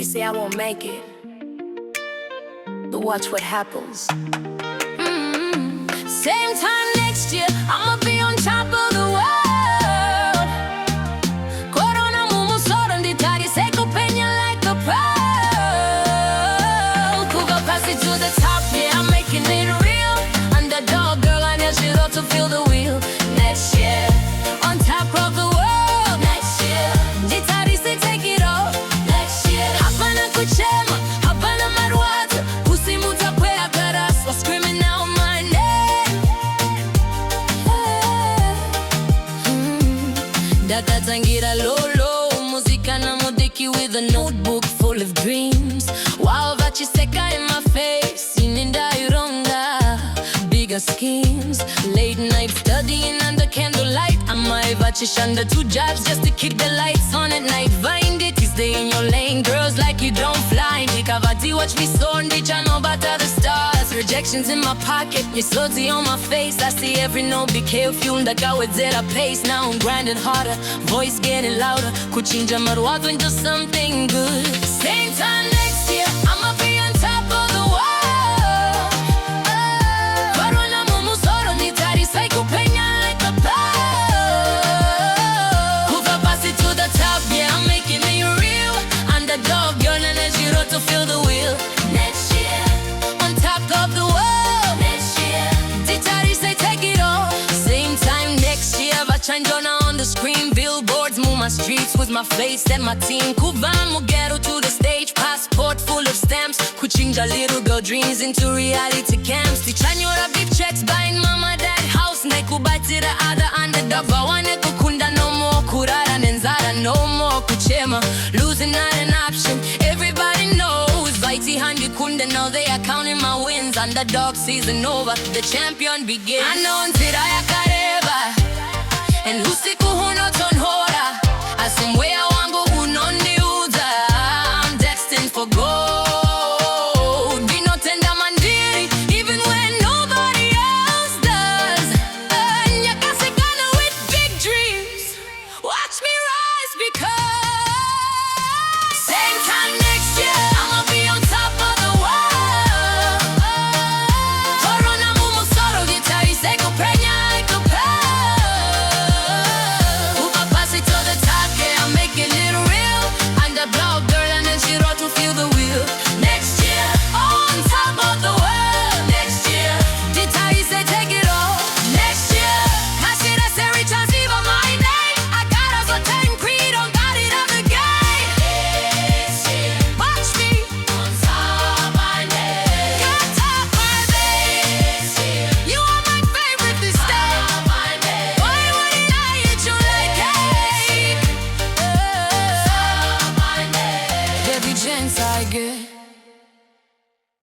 They say I won't make it, but watch what happens. Same time next year, I'ma be on top of the world. Corona mumusoro nditari seko penya like a pearl. Kuga pass it to the top, yeah, I'm making it real. Underdog girl, I need you to feel the wheel. Next year, on top of the world. Next year, nditari say take it all. Next year, hapana kuchema, hapana marwata. Pussy muta kwea garas, was screaming out my name. Dakatangira lolo, muzika na mudiki with a notebook full of dreams. Wow, vachiseka in my face, ininda ironga, bigger schemes. Late night studying under candlelight. I might vachishanda 2 jobs just to keep the lights on at night. Find it, you stay in your lane, girls like you don't fly. Nikavati watch me soar, ndicha no bata the stars. Rejections in my pocket, your slutty on my face. I see every no, be careful, ndaka with zera pace. Now I'm grinding harder, voice getting louder. Kuchinja marwato into something good. Same time next year, I'ma be on top of the world. Corona mumusoro nitari psycho penya like a pearl. Kuva pass it to the top, yeah, I'm making it real. Underdog, girl, and ndinoziva to feel the wheel. Next year, on top of the world. Next year, nditari say take it all. Same time next year, vachanjona on the screen. Billboards move my streets with my face and my team. Kuva mugero to the stage, passport full of stamps. Kuchinja little girl dreams into reality camps. Tichanyora big checks, buying mama dad house. Nekubatira other underdog, bawane kukunda no more. Kurara nenzara no more. Kuchema, losing not an option. Everybody knows. Vaiti handi kunde, now they are counting my wins. Underdog season over, the champion begins. I know ntira yakareba, and who's